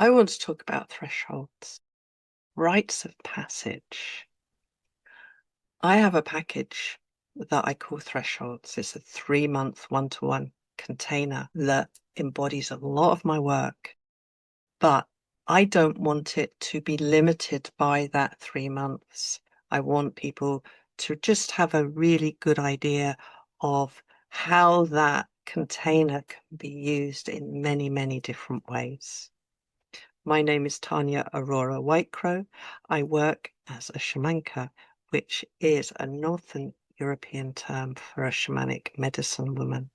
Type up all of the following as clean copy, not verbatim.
I want to talk about thresholds, rites of passage. I have a package that I call Thresholds. It's a 3-month one-to-one container that embodies a lot of my work, but I don't want it to be limited by that 3 months. I want people to just have a really good idea of how that container can be used in many, many different ways. My name is Tania Aurora Whitecrow. I work as a shamanka, which is a Northern European term for a shamanic medicine woman.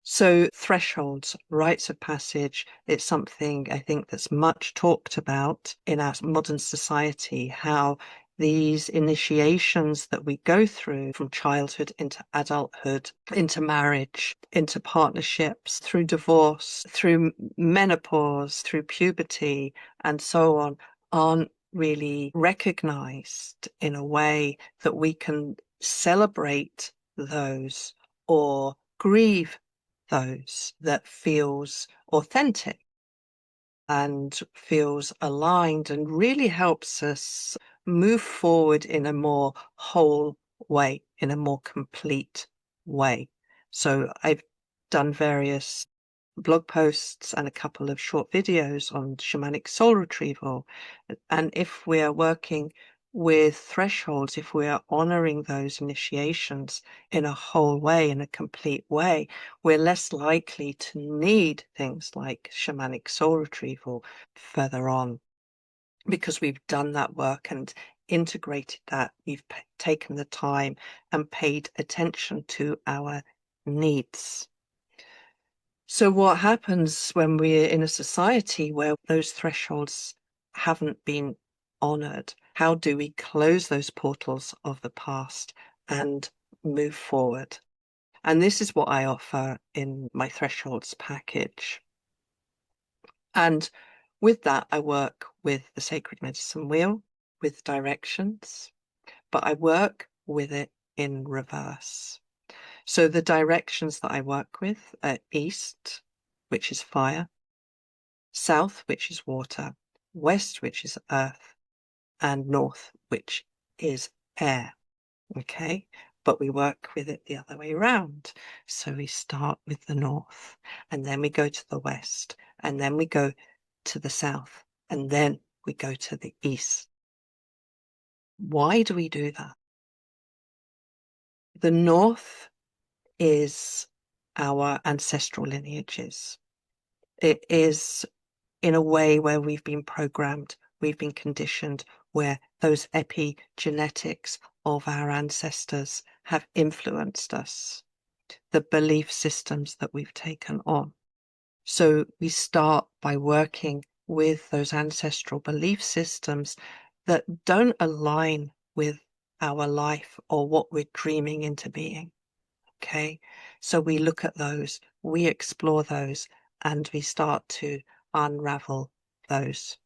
So thresholds, rites of passage, it's something I think that's much talked about in our modern society, how these initiations that we go through from childhood into adulthood, into marriage, into partnerships, through divorce, through menopause, through puberty, and so on, aren't really recognized in a way that we can celebrate those or grieve those that feels authentic and feels aligned and really helps us move forward in a more whole way, in a more complete way. So I've done various blog posts and a couple of short videos on shamanic soul retrieval. And if we're working with thresholds, if we're honoring those initiations in a whole way, in a complete way, we're less likely to need things like shamanic soul retrieval further on, because we've done that work and integrated that. We've taken the time and paid attention to our needs. So what happens when we're in a society where those thresholds haven't been honored? How do we close those portals of the past and move forward? And this is what I offer in my thresholds package. And with that, I work with the sacred medicine wheel, with directions, but I work with it in reverse. So the directions that I work with are east, which is fire, south, which is water, west, which is earth, and north, which is air. Okay, but we work with it the other way around. So we start with the north, and then we go to the west, and then we go to the south, and then we go to the east. Why do we do that? The north is our ancestral lineages. It is in a way where we've been programmed, we've been conditioned, where those epigenetics of our ancestors have influenced us, the belief systems that we've taken on. So we start by working with those ancestral belief systems that don't align with our life or what we're dreaming into being. Okay, so we look at those, we explore those, and we start to unravel those.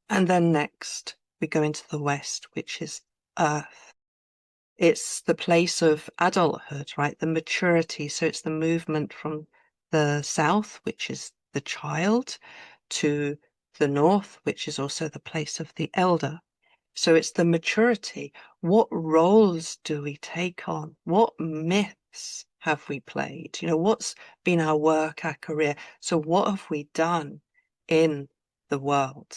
And then next, we go into the west, which is earth. It's the place of adulthood, right? The maturity. So it's the movement from the south, which is the child, to the north, which is also the place of the elder. So it's the maturity. What roles do we take on? What myths have we played? You know, what's been our work, our career? So what have we done in the world?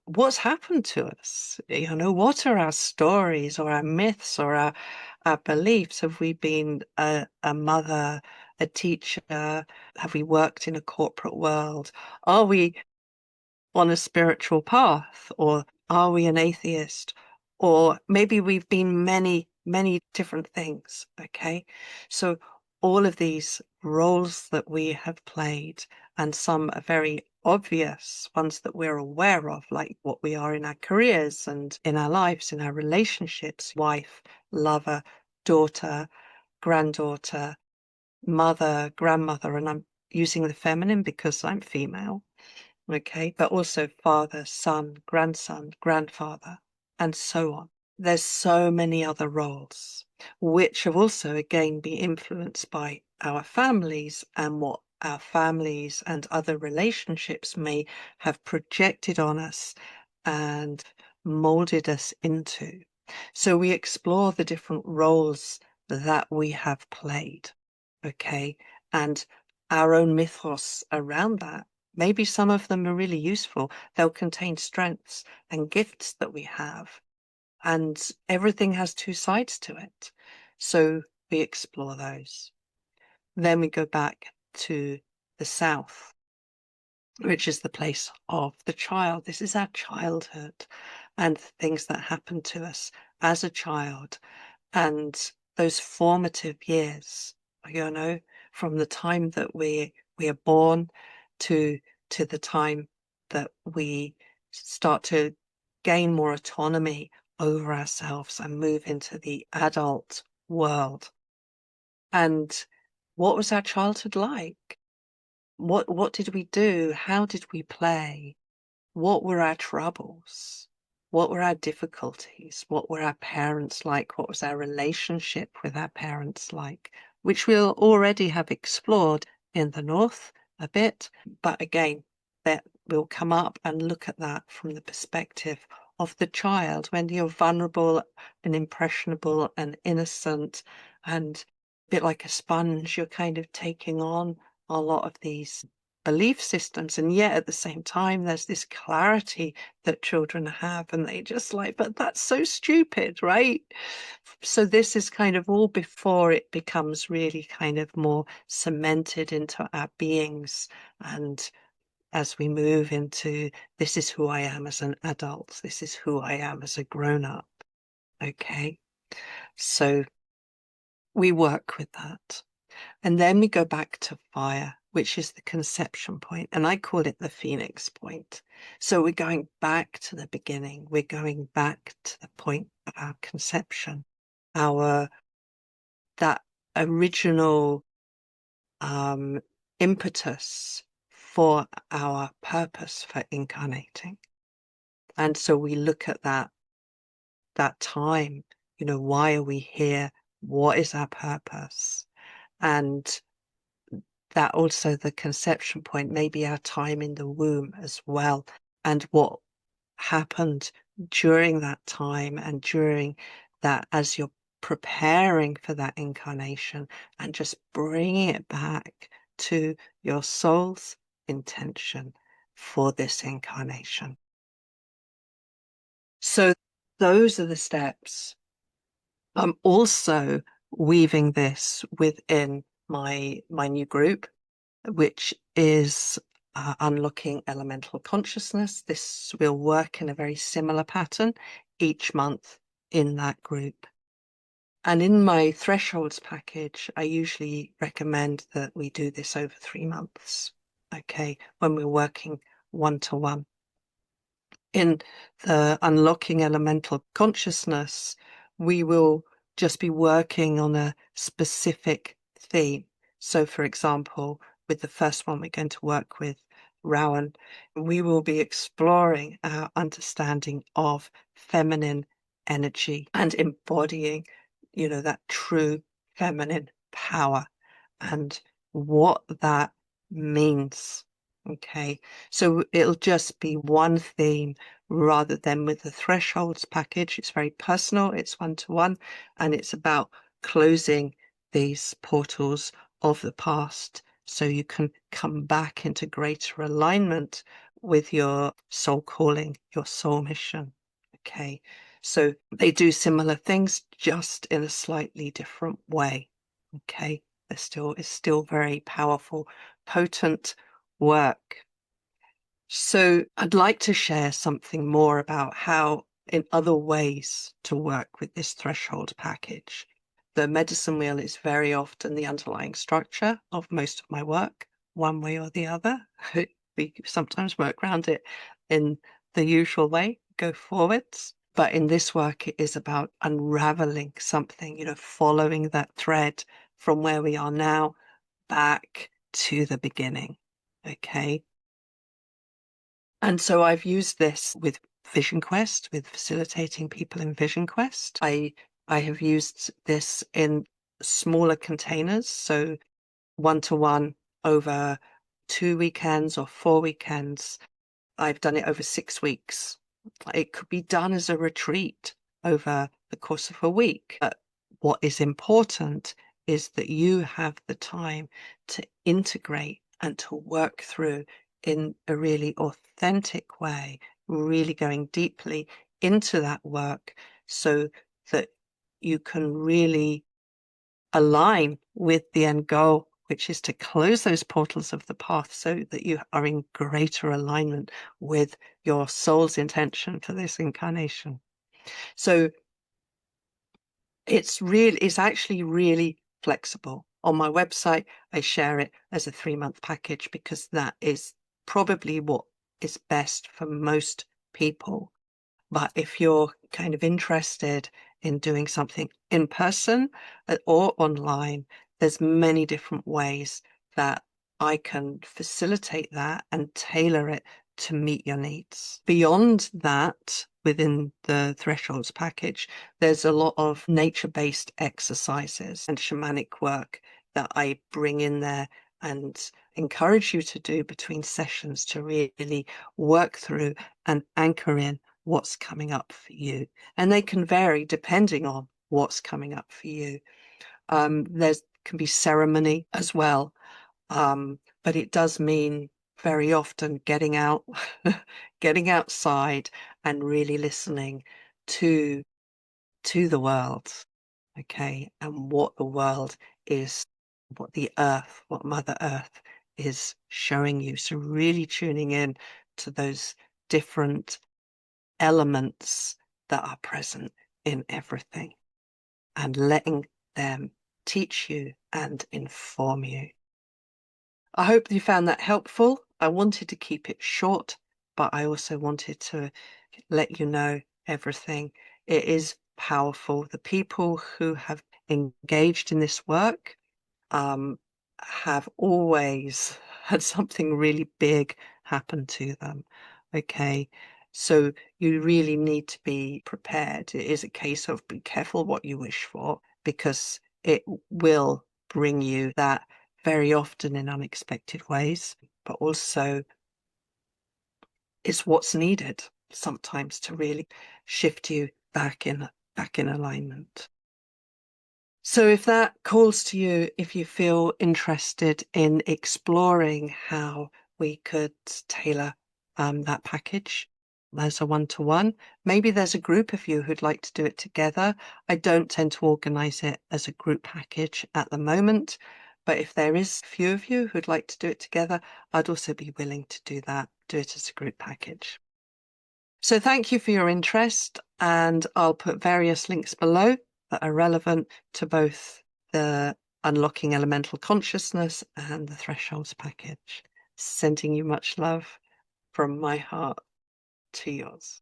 What's happened to us? You know, what are our stories or our myths or our beliefs? Have we been a mother, a teacher? Have we worked in a corporate world? Are we on a spiritual path, or are we an atheist? Or maybe we've been many, many different things. Okay. So all of these roles that we have played, and some are very obvious ones that we're aware of, like what we are in our careers and in our lives, in our relationships, wife, lover, daughter, granddaughter, mother, grandmother, and I'm using the feminine because I'm female. Okay, but also father, son, grandson, grandfather, and so on. There's so many other roles, which have also again been influenced by our families and what our families and other relationships may have projected on us and molded us into. So we explore the different roles that we have played, okay, and our own mythos around that. Maybe some of them are really useful. They'll contain strengths and gifts that we have, and everything has two sides to it. So we explore those. Then we go back to the South, which is the place of the child. This is our childhood and things that happen to us as a child and those formative years, from the time that we are born to the time that we start to gain more autonomy over ourselves and move into the adult world. And what was our childhood like? What did we do? How did we play? What were our troubles? What were our difficulties? What were our parents like? What was our relationship with our parents like? Which we'll already have explored in the North a bit, but again, that will come up and look at that from the perspective of the child when you're vulnerable and impressionable and innocent and a bit like a sponge. You're kind of taking on a lot of these belief systems, and yet at the same time there's this clarity that children have, and they just like, but that's so stupid, right? So this is kind of all before it becomes really kind of more cemented into our beings, and as we move into, this is who I am as an adult, this is who I am as a grown-up. Okay, so we work with that. And then we go back to fire, which is the conception point, and I call it the phoenix point. So we're going back to the beginning. We're going back to the point of our conception, that original impetus for our purpose for incarnating. And so we look at that time, why are we here? What is our purpose? And that also the conception point, maybe our time in the womb as well, and what happened during that time and during that as you're preparing for that incarnation, and just bringing it back to your soul's intention for this incarnation. So those are the steps. I'm also weaving this within my new group, which is unlocking elemental consciousness. This will work in a very similar pattern each month in that group. And in my thresholds package, I usually recommend that we do this over 3 months, okay, when we're working one-to-one. In the unlocking elemental consciousness, we will just be working on a specific theme. So, for example, with the first one we're going to work with, Rowan, we will be exploring our understanding of feminine energy and embodying, that true feminine power and what that means. Okay, so it'll just be one theme rather than with the thresholds package. It's very personal, it's one-to-one, and it's about closing these portals of the past so you can come back into greater alignment with your soul calling, your soul mission. Okay, so they do similar things, just in a slightly different way. Okay, it's still very powerful, potent work. So I'd like to share something more about how in other ways to work with this threshold package. The medicine wheel is very often the underlying structure of most of my work, one way or the other. We sometimes work around it in the usual way, go forwards. But in this work, it is about unraveling something, following that thread from where we are now back to the beginning. Okay. And so I've used this with Vision Quest, with facilitating people in Vision Quest. I have used this in smaller containers, so one-to-one over 2 weekends or 4 weekends. I've done it over 6 weeks. It could be done as a retreat over the course of a week. But what is important is that you have the time to integrate and to work through in a really authentic way, really going deeply into that work so that you can really align with the end goal, which is to close those portals of the path so that you are in greater alignment with your soul's intention for this incarnation. So it's actually really flexible. On my website, I share it as a 3-month package because that is probably what is best for most people. But if you're kind of interested in doing something in person or online, there's many different ways that I can facilitate that and tailor it to meet your needs. Beyond that, within the Thresholds package, there's a lot of nature-based exercises and shamanic work that I bring in there and encourage you to do between sessions to really work through and anchor in what's coming up for you. And they can vary depending on what's coming up for you. There can be ceremony as well, but it does mean very often getting out, getting outside and really listening to the world, okay, and what the world is, what the earth, what Mother Earth is showing you. So really tuning in to those different elements that are present in everything and letting them teach you and inform you. I hope you found that helpful. I wanted to keep it short, but I also wanted to let you know everything. It is powerful. The people who have engaged in this work have always had something really big happen to them. Okay, so you really need to be prepared. It is a case of be careful what you wish for, because it will bring you that very often in unexpected ways, but also it's what's needed sometimes to really shift you back in alignment. So if that calls to you, if you feel interested in exploring how we could tailor that package as a one-to-one, maybe there's a group of you who'd like to do it together. I don't tend to organize it as a group package at the moment, but if there is a few of you who'd like to do it together, I'd also be willing to do that, do it as a group package. So thank you for your interest, and I'll put various links below that are relevant to both the Unlocking Elemental Consciousness and the Thresholds package. Sending you much love from my heart to yours.